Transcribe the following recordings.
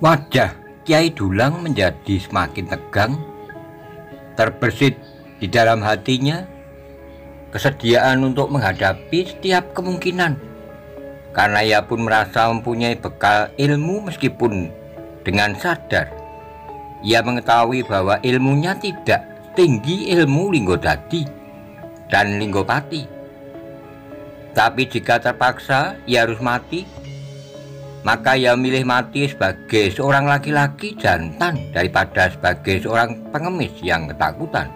Wajah Kiai Dulang menjadi semakin tegang. Terbersit di dalam hatinya kesediaan untuk menghadapi setiap kemungkinan, karena ia pun merasa mempunyai bekal ilmu. Meskipun dengan sadar ia mengetahui bahwa ilmunya tidak tinggi ilmu Linggodadi dan Linggopati, tapi jika terpaksa ia harus mati, maka ia memilih mati sebagai seorang laki-laki jantan daripada sebagai seorang pengemis yang ketakutan.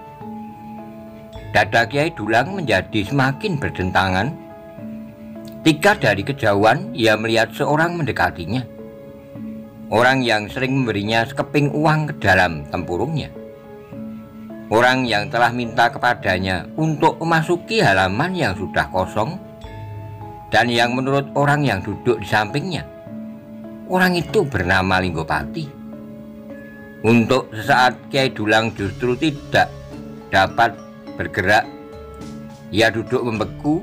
Dada Kiai Dulang menjadi semakin berdentangan ketika dari kejauhan ia melihat seorang mendekatinya. Orang yang sering memberinya sekeping uang ke dalam tempurungnya. Orang yang telah minta kepadanya untuk memasuki halaman yang sudah kosong, dan yang menurut orang yang duduk di sampingnya, orang itu bernama Linggopati. Untuk sesaat Kiai Dulang justru tidak dapat bergerak. Ia duduk membeku,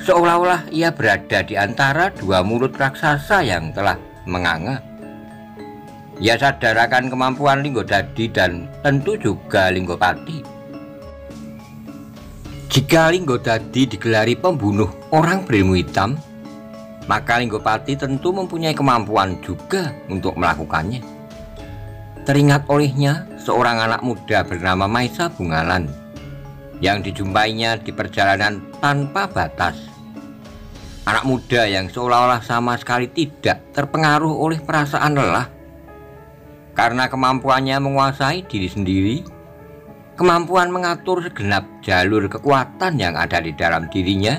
seolah-olah ia berada di antara dua mulut raksasa yang telah menganga. Ia sadar akan kemampuan Linggodadi dan tentu juga Linggopati. Jika Linggodadi digelari pembunuh orang berilmu hitam, maka Linggopati tentu mempunyai kemampuan juga untuk melakukannya. Teringat olehnya seorang anak muda bernama Maisa Bungalan yang dijumpainya di perjalanan tanpa batas. Anak muda yang seolah-olah sama sekali tidak terpengaruh oleh perasaan lelah, karena kemampuannya menguasai diri sendiri, kemampuan mengatur segenap jalur kekuatan yang ada di dalam dirinya,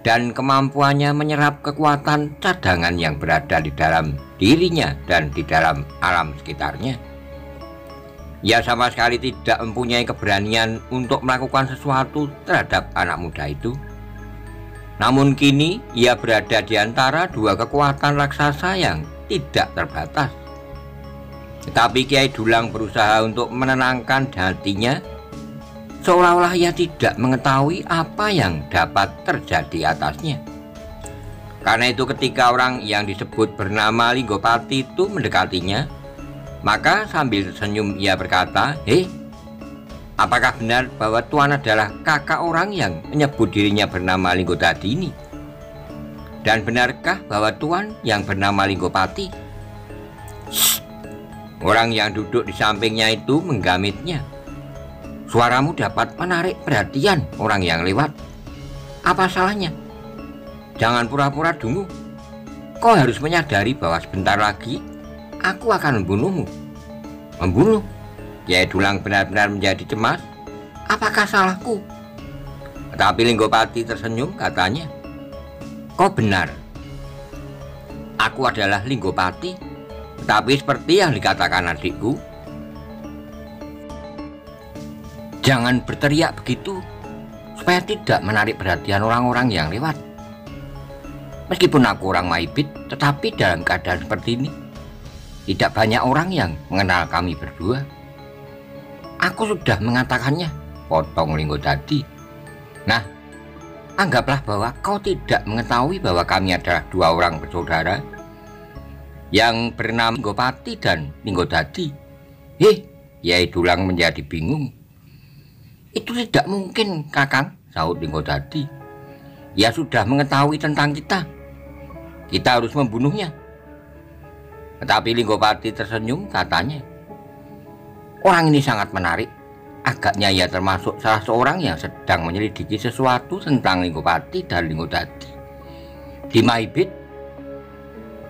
dan kemampuannya menyerap kekuatan cadangan yang berada di dalam dirinya dan di dalam alam sekitarnya. Ia sama sekali tidak mempunyai keberanian untuk melakukan sesuatu terhadap anak muda itu. Namun kini ia berada di antara dua kekuatan raksasa yang tidak terbatas. Tetapi Kiai Dulang berusaha untuk menenangkan hatinya, seolah-olah ia tidak mengetahui apa yang dapat terjadi atasnya. Karena itu ketika orang yang disebut bernama Linggopati itu mendekatinya, maka sambil tersenyum ia berkata, "Hei, apakah benar bahwa Tuan adalah kakak orang yang menyebut dirinya bernama Linggodadi ini? Dan benarkah bahwa Tuan yang bernama Linggopati?" Orang yang duduk di sampingnya itu menggamitnya. "Suaramu dapat menarik perhatian orang yang lewat. Apa salahnya? Jangan pura-pura dungu. Kau harus menyadari bahwa sebentar lagi aku akan membunuhmu." "Membunuh?" Kiai Dulang benar-benar menjadi cemas. "Apakah salahku?" Tetapi Linggopati tersenyum, katanya, "Kau benar. Aku adalah Linggopati. Tapi seperti yang dikatakan adikku, jangan berteriak begitu supaya tidak menarik perhatian orang-orang yang lewat. Meskipun aku orang Maibit, tetapi dalam keadaan seperti ini tidak banyak orang yang mengenal kami berdua." "Aku sudah mengatakannya," potong Linggodadi. "Nah, anggaplah bahwa kau tidak mengetahui bahwa kami adalah dua orang bersaudara yang bernama Linggopati dan Linggodadi." Kiai Dulang menjadi bingung. "Itu tidak mungkin, Kakang," sahut Linggodadi. "Ia sudah mengetahui tentang kita. Kita harus membunuhnya." Tetapi Linggopati tersenyum, katanya, "Orang ini sangat menarik. Agaknya ia termasuk salah seorang yang sedang menyelidiki sesuatu tentang Linggopati dan Linggodadi di Maibit.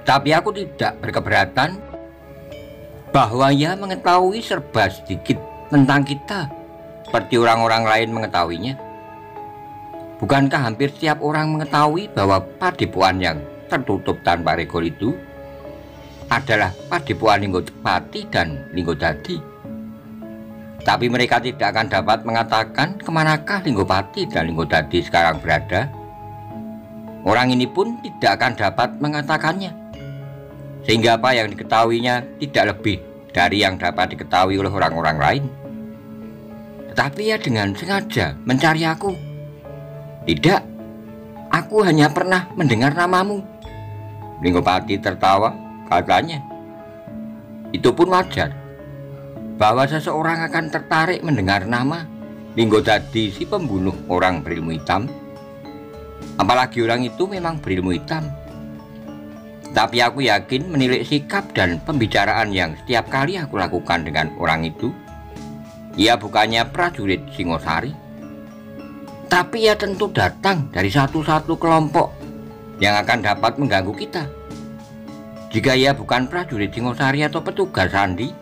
Tapi aku tidak berkeberatan bahwa ia mengetahui serba sedikit tentang kita seperti orang-orang lain mengetahuinya. Bukankah hampir setiap orang mengetahui bahwa padepokan yang tertutup tanpa regol itu adalah padepokan Linggopati dan Linggodadi? Tapi mereka tidak akan dapat mengatakan kemanakah Linggopati dan Linggodadi sekarang berada. Orang ini pun tidak akan dapat mengatakannya, sehingga apa yang diketahuinya tidak lebih dari yang dapat diketahui oleh orang-orang lain. Tetapi ia dengan sengaja mencari aku. Tidak, aku hanya pernah mendengar namamu." Linggopati tertawa, katanya, Itu pun wajar bahwa seseorang akan tertarik mendengar nama Lingodadi si pembunuh orang berilmu hitam. Apalagi orang itu memang berilmu hitam. Tapi aku yakin menilik sikap dan pembicaraan yang setiap kali aku lakukan dengan orang itu, ia bukannya prajurit Singosari, tapi ia tentu datang dari satu kelompok yang akan dapat mengganggu kita. Jika ia bukan prajurit Singosari atau petugas sandi,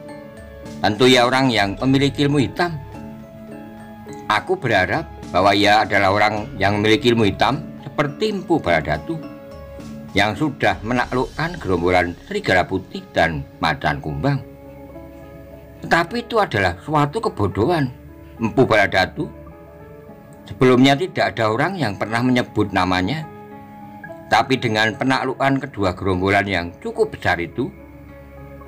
tentu ia orang yang memiliki ilmu hitam. Aku berharap bahwa ia adalah orang yang memiliki ilmu hitam seperti Mpu Baladatu yang sudah menaklukkan gerombolan serigala putih dan macan kumbang. Tetapi itu adalah suatu kebodohan Mpu Baladatu. Sebelumnya tidak ada orang yang pernah menyebut namanya. Tapi dengan penaklukan kedua gerombolan yang cukup besar itu,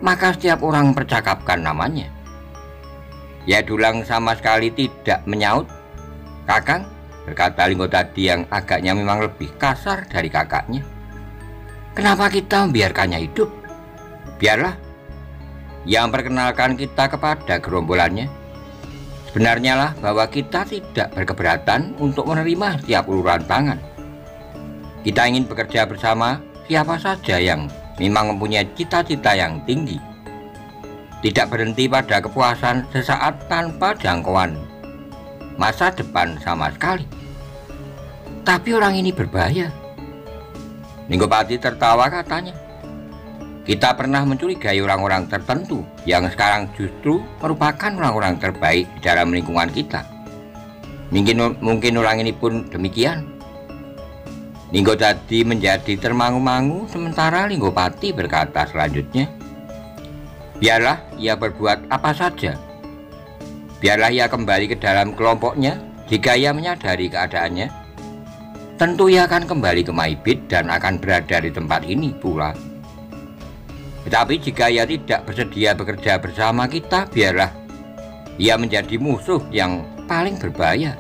maka setiap orang percakapkan namanya. Ya Dulang sama sekali tidak menyaut. "Kakang," berkata Lingodadi yang agaknya memang lebih kasar dari kakaknya, "kenapa kita membiarkannya hidup? Biarlah. Ia memperkenalkan kita kepada gerombolannya. Sebenarnya lah bahwa kita tidak berkeberatan untuk menerima setiap uluran tangan. Kita ingin bekerja bersama siapa saja yang memang mempunyai cita-cita yang tinggi. Tidak berhenti pada kepuasan sesaat tanpa jangkauan masa depan sama sekali. Tapi orang ini berbahaya." Linggopati tertawa, katanya, "Kita pernah mencurigai orang-orang tertentu yang sekarang justru merupakan orang-orang terbaik di dalam lingkungan kita. Mungkin orang ini pun demikian." Lingodadi menjadi termangu-mangu, sementara Linggopati berkata selanjutnya, "Biarlah ia berbuat apa saja. Biarlah ia kembali ke dalam kelompoknya. Jika ia menyadari keadaannya, tentu ia akan kembali ke Maibit dan akan berada di tempat ini pula. Tetapi jika ia tidak bersedia bekerja bersama kita, biarlah ia menjadi musuh yang paling berbahaya."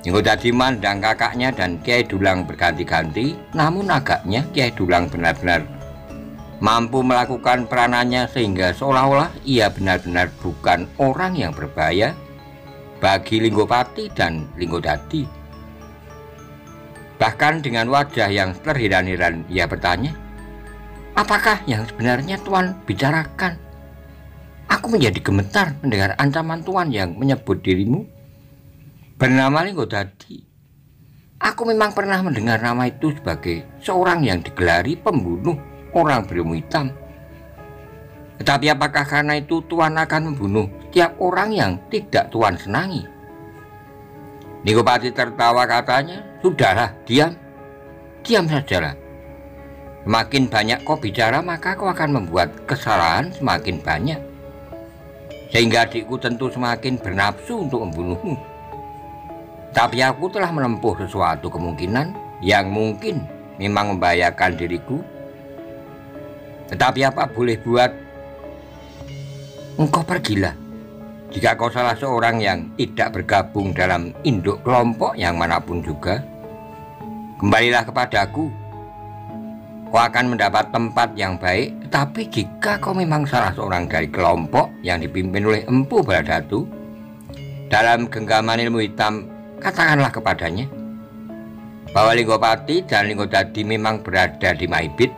Lingodadi memandang kakaknya dan Kiai Dulang berganti-ganti, namun agaknya Kiai Dulang benar-benar mampu melakukan peranannya sehingga seolah-olah ia benar-benar bukan orang yang berbahaya bagi Linggopati dan Lingodadi. Bahkan dengan wajah yang terheran-heran ia bertanya, "Apakah yang sebenarnya Tuan bicarakan? Aku menjadi gemetar mendengar ancaman Tuan yang menyebut dirimu bernama Lingodadi. Aku memang pernah mendengar nama itu sebagai seorang yang digelari pembunuh orang berilmu hitam. Tetapi apakah karena itu Tuan akan membunuh setiap orang yang tidak Tuan senangi?" Linggopati tertawa, katanya, "Sudahlah, diam sajalah. Semakin banyak kau bicara, maka kau akan membuat kesalahan semakin banyak, sehingga adikku tentu semakin bernafsu untuk membunuhmu. Tapi aku telah menempuh sesuatu kemungkinan yang mungkin memang membahayakan diriku. Tetapi apa boleh buat, engkau pergilah. Jika kau salah seorang yang tidak bergabung dalam induk kelompok yang manapun juga, kembalilah kepadaku. Kau akan mendapat tempat yang baik. Tetapi jika kau memang salah seorang dari kelompok yang dipimpin oleh Mpu Baladatu dalam genggaman ilmu hitam, katakanlah kepadanya bahwa Linggopati dan Linggodadi memang berada di Maibit,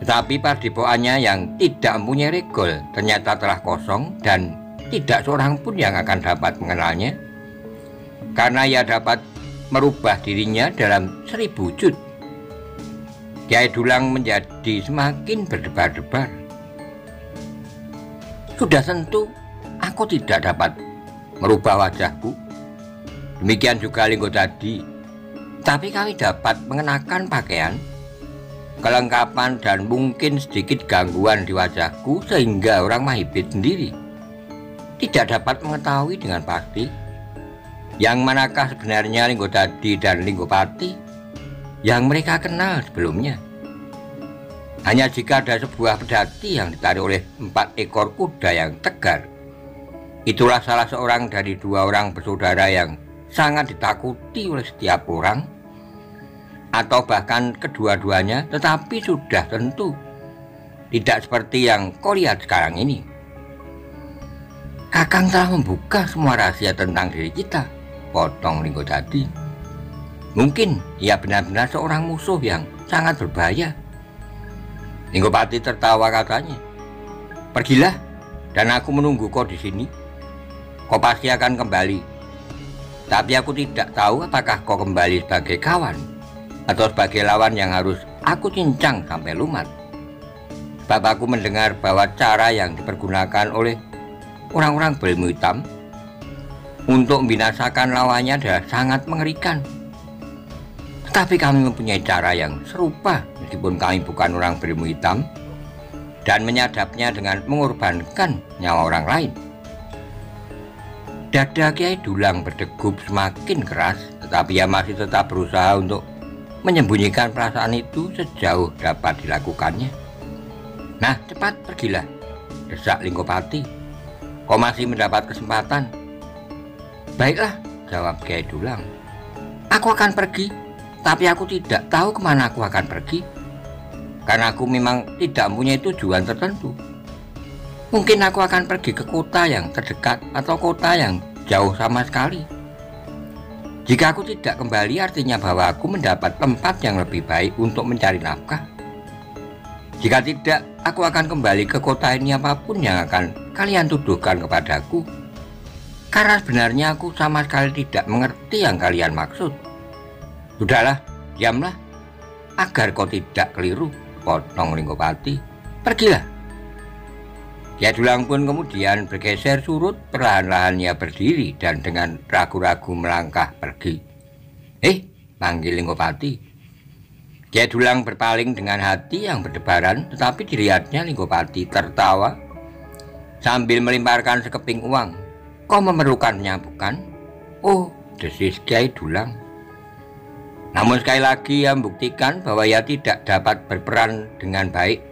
tetapi padepokannya yang tidak mempunyai regol ternyata telah kosong dan tidak seorang pun yang akan dapat mengenalnya, karena ia dapat merubah dirinya dalam 1000 wujud." Kiai Dulang menjadi semakin berdebar-debar. "Sudah tentu aku tidak dapat merubah wajahku. Demikian juga Lingodadi. Tapi kami dapat mengenakan pakaian, kelengkapan dan mungkin sedikit gangguan di wajahku sehingga orang Maibit sendiri tidak dapat mengetahui dengan pasti yang manakah sebenarnya Lingodadi dan Linggopati yang mereka kenal sebelumnya. Hanya jika ada sebuah pedati yang ditarik oleh 4 ekor kuda yang tegar, itulah salah seorang dari 2 orang bersaudara yang sangat ditakuti oleh setiap orang, atau bahkan kedua-duanya. Tetapi sudah tentu tidak seperti yang kau lihat sekarang ini. Kakang telah membuka semua rahasia tentang diri kita, potong Lingodadi. Mungkin ia benar-benar seorang musuh yang sangat berbahaya. Linggopati tertawa katanya. Pergilah, dan aku menunggu kau di sini. Kau pasti akan kembali. Tapi aku tidak tahu apakah kau kembali sebagai kawan atau sebagai lawan yang harus aku cincang sampai lumat. Sebab aku mendengar bahwa cara yang dipergunakan oleh orang-orang berilmu hitam untuk membinasakan lawannya adalah sangat mengerikan. Tetapi kami mempunyai cara yang serupa meskipun kami bukan orang berilmu hitam dan menyadapnya dengan mengorbankan nyawa orang lain. Dada Kiai Dulang berdegup semakin keras, tetapi ia masih tetap berusaha untuk menyembunyikan perasaan itu sejauh dapat dilakukannya. Nah, cepat pergilah, desak Linggopati. Kau masih mendapat kesempatan. Baiklah, jawab Kiai Dulang. Aku akan pergi, tapi aku tidak tahu kemana aku akan pergi. Karena aku memang tidak mempunyai tujuan tertentu. Mungkin aku akan pergi ke kota yang terdekat atau kota yang jauh sama sekali. Jika aku tidak kembali, artinya bahwa aku mendapat tempat yang lebih baik untuk mencari nafkah. Jika tidak, aku akan kembali ke kota ini apapun yang akan kalian tuduhkan kepadaku. Karena sebenarnya aku sama sekali tidak mengerti yang kalian maksud. Sudahlah, diamlah, agar kau tidak keliru, potong Linggopati. Pergilah. Kiai Dulang pun kemudian bergeser surut, perlahan-lahan ia berdiri dan dengan ragu-ragu melangkah pergi. Panggil Linggopati. Kiai Dulang berpaling dengan hati yang berdebaran, tetapi dilihatnya Linggopati tertawa sambil melemparkan sekeping uang. Kau memerlukannya, bukan? Oh, desis Kiai Dulang. Namun sekali lagi ia membuktikan bahwa ia tidak dapat berperan dengan baik.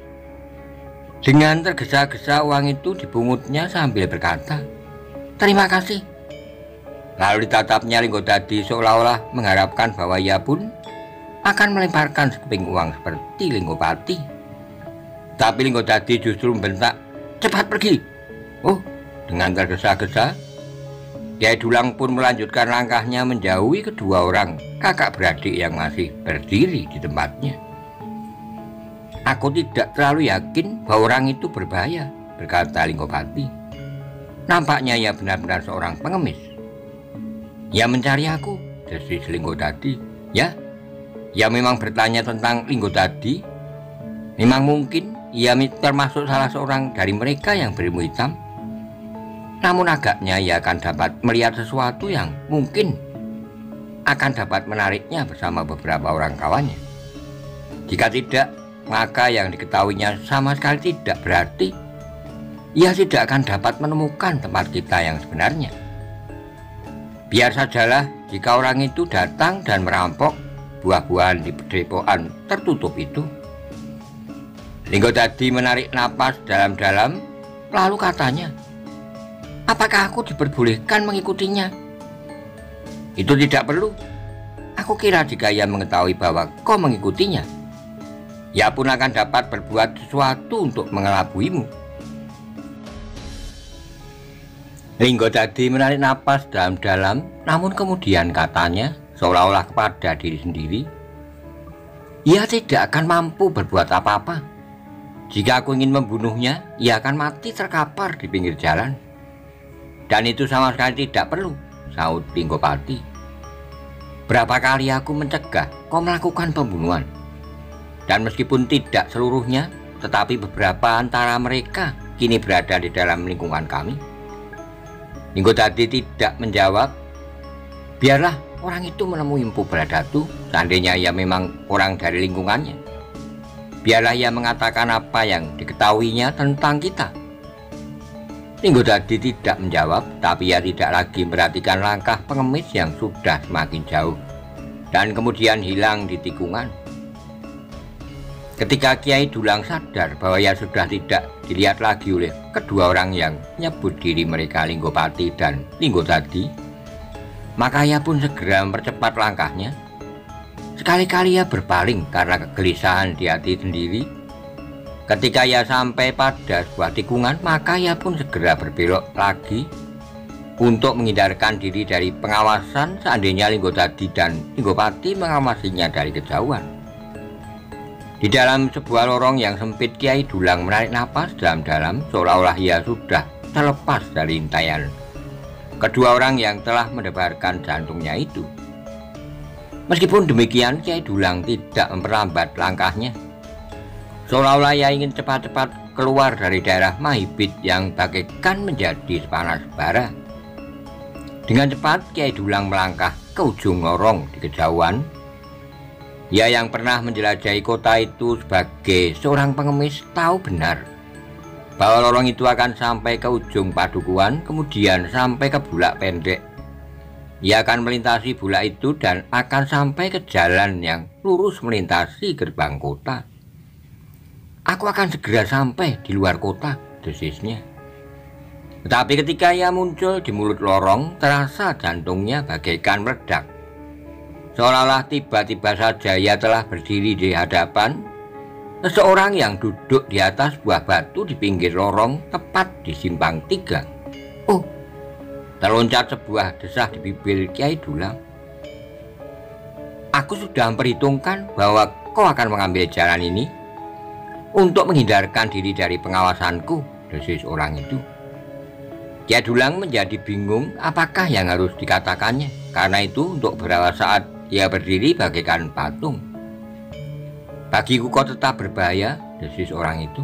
Dengan tergesa-gesa uang itu dibungutnya sambil berkata, terima kasih. Lalu ditatapnya Lingodadi seolah-olah mengharapkan bahwa ia pun akan melemparkan sekeping uang seperti Linggopati. Tapi Lingodadi justru membentak, cepat pergi. Oh, dengan tergesa-gesa Kiai Dulang pun melanjutkan langkahnya menjauhi kedua orang kakak beradik yang masih berdiri di tempatnya. Aku tidak terlalu yakin bahwa orang itu berbahaya, berkata Linggopati. Nampaknya ia benar-benar seorang pengemis. Ia mencari aku, desis Lingodadi. Ya, ia memang bertanya tentang Lingodadi. Memang mungkin ia termasuk salah seorang dari mereka yang berilmu hitam. Namun agaknya ia akan dapat melihat sesuatu yang mungkin akan dapat menariknya bersama beberapa orang kawannya. Jika tidak, maka yang diketahuinya sama sekali tidak berarti. Ia tidak akan dapat menemukan tempat kita yang sebenarnya. Biar sajalah jika orang itu datang dan merampok buah-buahan di padepokan tertutup itu. Lingodadi menarik napas dalam-dalam, lalu katanya, apakah aku diperbolehkan mengikutinya? Itu tidak perlu. Aku kira jika ia mengetahui bahwa kau mengikutinya, ia pun akan dapat berbuat sesuatu untuk mengelabuimu. Lingodadi menarik napas dalam-dalam, namun kemudian katanya seolah-olah kepada diri sendiri, ia tidak akan mampu berbuat apa-apa. Jika aku ingin membunuhnya, ia akan mati terkapar di pinggir jalan. Dan itu sama sekali tidak perlu, sahut Linggopati. Berapa kali aku mencegah kau melakukan pembunuhan. Dan meskipun tidak seluruhnya, tetapi beberapa antara mereka kini berada di dalam lingkungan kami. Lingodadi tidak menjawab. Biarlah orang itu menemui Mpu Bradatu, seandainya ia memang orang dari lingkungannya. Biarlah ia mengatakan apa yang diketahuinya tentang kita. Lingodadi tidak menjawab, tapi ia tidak lagi memperhatikan langkah pengemis yang sudah semakin jauh dan kemudian hilang di tikungan. Ketika Kiai Dulang sadar bahwa ia sudah tidak dilihat lagi oleh kedua orang yang menyebut diri mereka Linggopati dan Lingodadi, maka ia pun segera mempercepat langkahnya. Sekali-kali ia berpaling karena kegelisahan di hati sendiri. Ketika ia sampai pada sebuah tikungan, maka ia pun segera berbelok lagi untuk menghindarkan diri dari pengawasan seandainya Linggotadi dan Linggopati mengawasinya dari kejauhan. Di dalam sebuah lorong yang sempit, Kiai Dulang menarik napas dalam-dalam seolah-olah ia sudah terlepas dari intaian kedua orang yang telah mendebarkan jantungnya itu. Meskipun demikian, Kiai Dulang tidak memperlambat langkahnya, seolah-olah ia ingin cepat-cepat keluar dari daerah Mahibit yang bagaikan menjadi sepanas bara. Dengan cepat Kiai Dulang melangkah ke ujung lorong di kejauhan. Ia yang pernah menjelajahi kota itu sebagai seorang pengemis tahu benar bahwa lorong itu akan sampai ke ujung padukuhan, kemudian sampai ke bulak pendek. Ia akan melintasi bulak itu dan akan sampai ke jalan yang lurus melintasi gerbang kota. "Aku akan segera sampai di luar kota," desisnya. Tetapi ketika ia muncul di mulut lorong, terasa jantungnya bagaikan meledak. Seolah-olah tiba-tiba saja ia telah berdiri di hadapan seseorang yang duduk di atas buah batu di pinggir lorong tepat di simpang 3. "Oh!" terloncat sebuah desah di bibir Kiai Dulang. "Aku sudah memperhitungkan bahwa kau akan mengambil jalan ini untuk menghindarkan diri dari pengawasanku," desis orang itu. Kiai Dulang menjadi bingung apakah yang harus dikatakannya. Karena itu untuk beberapa saat ia berdiri bagaikan patung. "Bagiku kau tetap berbahaya," desis orang itu.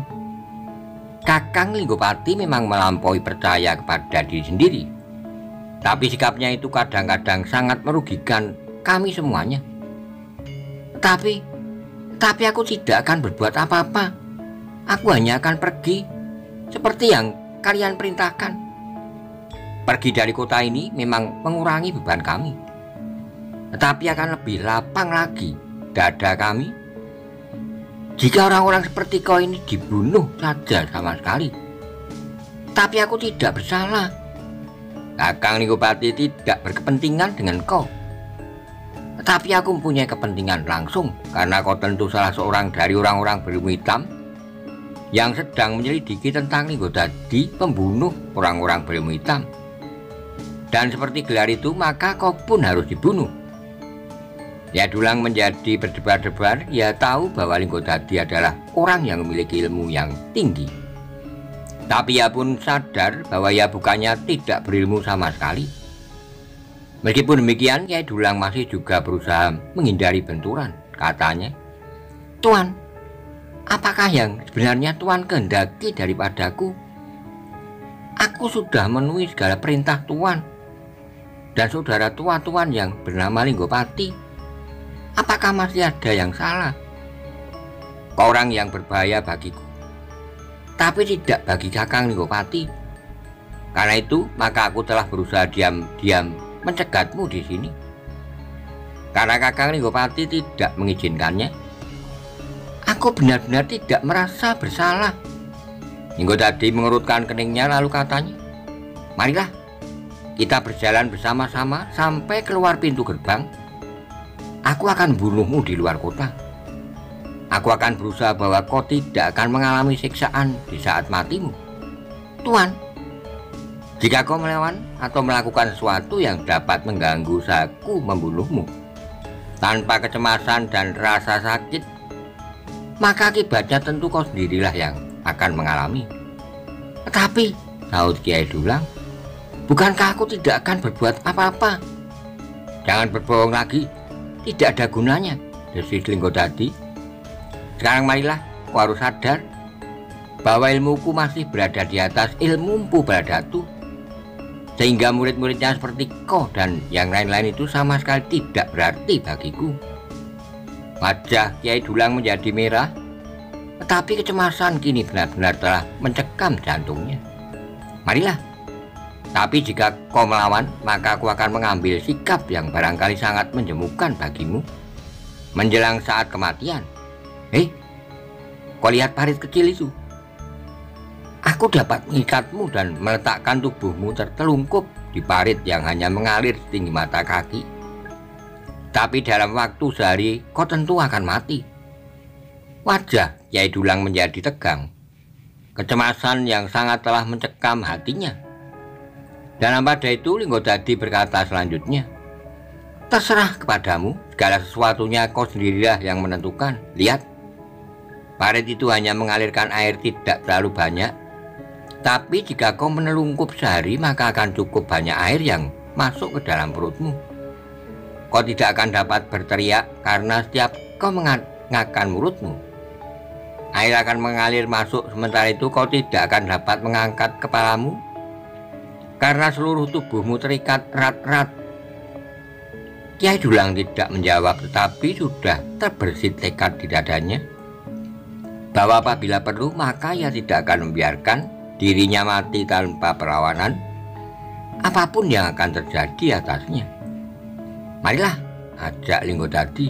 "Kakang Linggopati memang melampaui percaya kepada diri sendiri. Tapi sikapnya itu kadang-kadang sangat merugikan kami semuanya. Tapi aku tidak akan berbuat apa-apa. Aku hanya akan pergi seperti yang kalian perintahkan. Pergi dari kota ini memang mengurangi beban kami, tetapi akan lebih lapang lagi dada kami jika orang-orang seperti kau ini dibunuh saja sama sekali. Tapi aku tidak bersalah. Kakang Linggopati tidak berkepentingan dengan kau, tetapi aku mempunyai kepentingan langsung karena kau tentu salah seorang dari orang-orang berilmu hitam yang sedang menyelidiki tentang Linggotadi, pembunuh orang-orang berilmu hitam. Dan seperti gelar itu, maka kau pun harus dibunuh." Kiai Dulang menjadi berdebar-debar. Ia tahu bahwa Linggotadi adalah orang yang memiliki ilmu yang tinggi. Tapi ia pun sadar bahwa ia bukannya tidak berilmu sama sekali. Meskipun demikian, Kiai Dulang masih juga berusaha menghindari benturan. Katanya, "Tuan, apakah yang sebenarnya Tuan kehendaki daripadaku? Aku sudah memenuhi segala perintah Tuan dan saudara Tuan yang bernama Linggopati. Apakah masih ada yang salah? Kau orang yang berbahaya bagiku, tapi tidak bagi Kakang Linggopati. Karena itu, maka aku telah berusaha diam-diam mencegatmu di sini. Karena Kakang Linggopati tidak mengizinkannya, aku benar-benar tidak merasa bersalah." Linggotadi mengerutkan keningnya lalu katanya, "Marilah kita berjalan bersama-sama sampai keluar pintu gerbang. Aku akan bunuhmu di luar kota. Aku akan berusaha bahwa kau tidak akan mengalami siksaan di saat matimu. Tuan, jika kau melawan atau melakukan sesuatu yang dapat mengganggu usahaku membunuhmu tanpa kecemasan dan rasa sakit, maka akibatnya tentu kau sendirilah yang akan mengalami." "Tetapi," sahut Kiai Dulang, "bukankah aku tidak akan berbuat apa-apa?" "Jangan berbohong lagi, tidak ada gunanya," desis Linggotadi. "Sekarang marilah, kau harus sadar bahwa ilmuku masih berada di atas ilmu Mpu Baladdatu, sehingga murid-muridnya seperti kau dan yang lain-lain itu sama sekali tidak berarti bagiku." Wajah Kiai Dulang menjadi merah, tetapi kecemasan kini benar-benar telah mencekam jantungnya. "Marilah, tapi jika kau melawan, maka aku akan mengambil sikap yang barangkali sangat menjemukan bagimu menjelang saat kematian. Kau lihat parit kecil itu? Aku dapat mengikatmu dan meletakkan tubuhmu tertelungkup di parit yang hanya mengalir setinggi mata kaki. Tapi dalam waktu sehari kau tentu akan mati. Wajah Kyai Dulang menjadi tegang. Kecemasan yang sangat telah mencekam hatinya. Dan pada itu Linggodadi berkata selanjutnya, "Terserah kepadamu, segala sesuatunya kau sendirilah yang menentukan. Lihat, parit itu hanya mengalirkan air tidak terlalu banyak. Tapi jika kau menelungkup sehari, maka akan cukup banyak air yang masuk ke dalam perutmu. Kau tidak akan dapat berteriak karena setiap kau mengangkat mulutmu, air akan mengalir masuk. Sementara itu kau tidak akan dapat mengangkat kepalamu karena seluruh tubuhmu terikat erat-erat." Kyai Dulang tidak menjawab, tetapi sudah terbersit tekad di dadanya bahwa apabila perlu maka ia tidak akan membiarkan dirinya mati tanpa perlawanan apapun yang akan terjadi atasnya. "Marilah," ajak Linggodadi,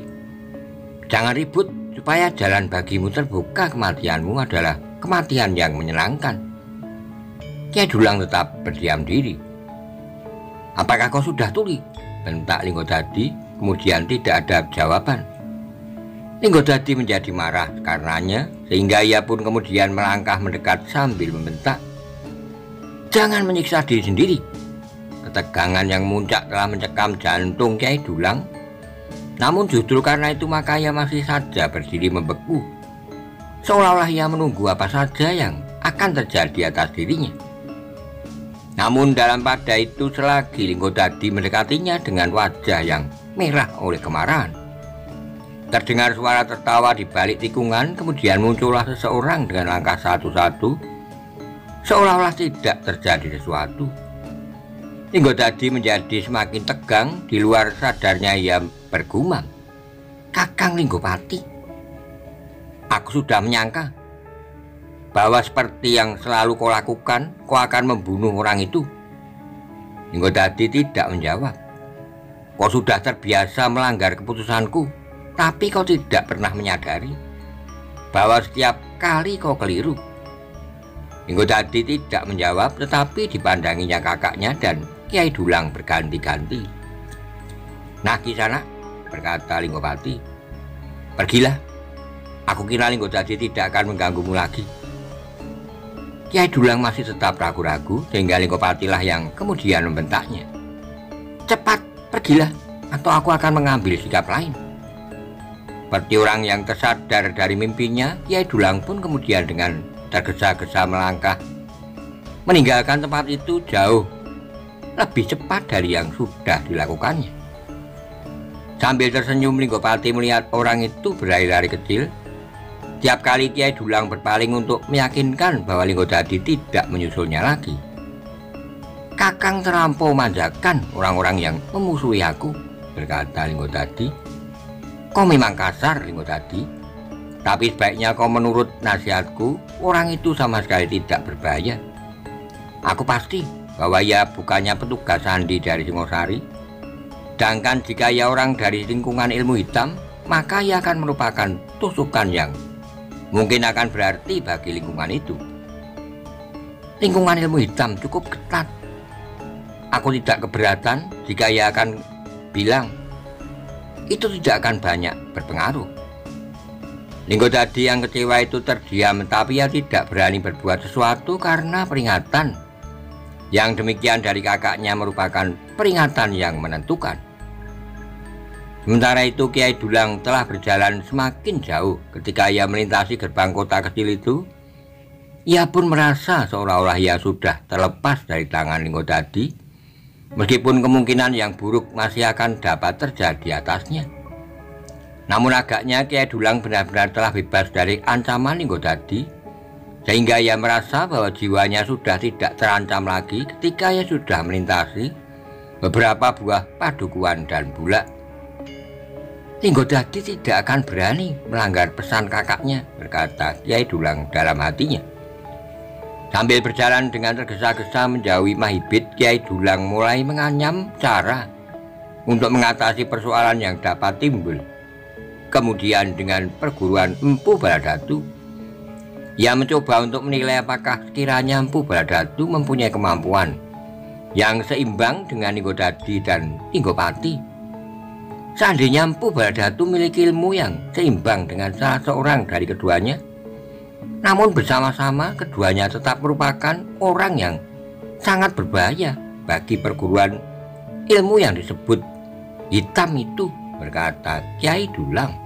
"jangan ribut supaya jalan bagimu terbuka. Kematianmu adalah kematian yang menyenangkan." Kyai Dulang tetap berdiam diri. "Apakah kau sudah tuli?" bentak Linggodadi. Kemudian tidak ada jawaban. Linggodadi menjadi marah karenanya, sehingga ia pun kemudian melangkah mendekat sambil membentak, "Jangan menyiksa diri sendiri." Ketegangan yang muncak telah mencekam jantung Kyai Dulang. Namun justru karena itu maka ia masih saja berdiri membeku, seolah-olah ia menunggu apa saja yang akan terjadi atas dirinya. Namun dalam pada itu selagi Linggodadi mendekatinya dengan wajah yang merah oleh kemarahan, terdengar suara tertawa di balik tikungan. Kemudian muncullah seseorang dengan langkah satu-satu, seolah-olah tidak terjadi sesuatu. Linggodadi menjadi semakin tegang. Di luar sadarnya ia bergumam, "Kakang Linggopati, aku sudah menyangka bahwa seperti yang selalu kau lakukan, kau akan membunuh orang itu." Linggodadi tidak menjawab. "Kau sudah terbiasa melanggar keputusanku, tapi kau tidak pernah menyadari bahwa setiap kali kau keliru." Linggodadi tidak menjawab, tetapi dipandanginya kakaknya dan Kyai Dulang berganti-ganti. "Nah, Kisana," berkata Linggopati, "pergilah. Aku kira Linggodadi tidak akan mengganggumu lagi." Kyai Dulang masih tetap ragu-ragu, sehingga Linggopatilah yang kemudian membentaknya, "Cepat, pergilah, atau aku akan mengambil sikap lain." Seperti orang yang tersadar dari mimpinya, Kyai Dulang pun kemudian dengan tergesa-gesa melangkah, meninggalkan tempat itu jauh lebih cepat dari yang sudah dilakukannya. Sambil tersenyum, Linggopati melihat orang itu berlari-lari kecil. Tiap kali Kyai Dulang berpaling untuk meyakinkan bahwa Linggodadi tidak menyusulnya lagi. "Kakang terlampau manjakan orang-orang yang memusuhi aku," berkata Linggodadi. "Kau memang kasar, Linggodadi, tapi sebaiknya kau menurut nasihatku. Orang itu sama sekali tidak berbahaya. Aku pasti bahwa ia bukannya petugas sandi dari Singosari. Sedangkan jika ia orang dari lingkungan ilmu hitam, maka ia akan merupakan tusukan yang mungkin akan berarti bagi lingkungan itu. Lingkungan ilmu hitam cukup ketat. Aku tidak keberatan jika ia akan bilang itu tidak akan banyak berpengaruh." Linggodadi yang kecewa itu terdiam, tapi ia tidak berani berbuat sesuatu karena peringatan yang demikian dari kakaknya merupakan peringatan yang menentukan. Sementara itu Kyai Dulang telah berjalan semakin jauh. Ketika ia melintasi gerbang kota kecil itu, ia pun merasa seolah-olah ia sudah terlepas dari tangan Linggodadi, meskipun kemungkinan yang buruk masih akan dapat terjadi atasnya. Namun agaknya Kyai Dulang benar-benar telah bebas dari ancaman Linggodadi, sehingga ia merasa bahwa jiwanya sudah tidak terancam lagi ketika ia sudah melintasi beberapa buah padukuan dan bulak. Linggodadi tidak akan berani melanggar pesan kakaknya, berkata Kyai Dulang dalam hatinya. Sambil berjalan dengan tergesa-gesa menjauhi Mahibit, Kyai Dulang mulai menganyam cara untuk mengatasi persoalan yang dapat timbul. Kemudian dengan perguruan Empu Baladatu, ia mencoba untuk menilai apakah sekiranya Empu Baladatu mempunyai kemampuan yang seimbang dengan Linggodadi dan Linggopati. Seandainya Empu Bharadatu memiliki ilmu yang seimbang dengan salah seorang dari keduanya, namun bersama-sama keduanya tetap merupakan orang yang sangat berbahaya bagi perguruan ilmu yang disebut hitam itu, berkata Kyai Dulang.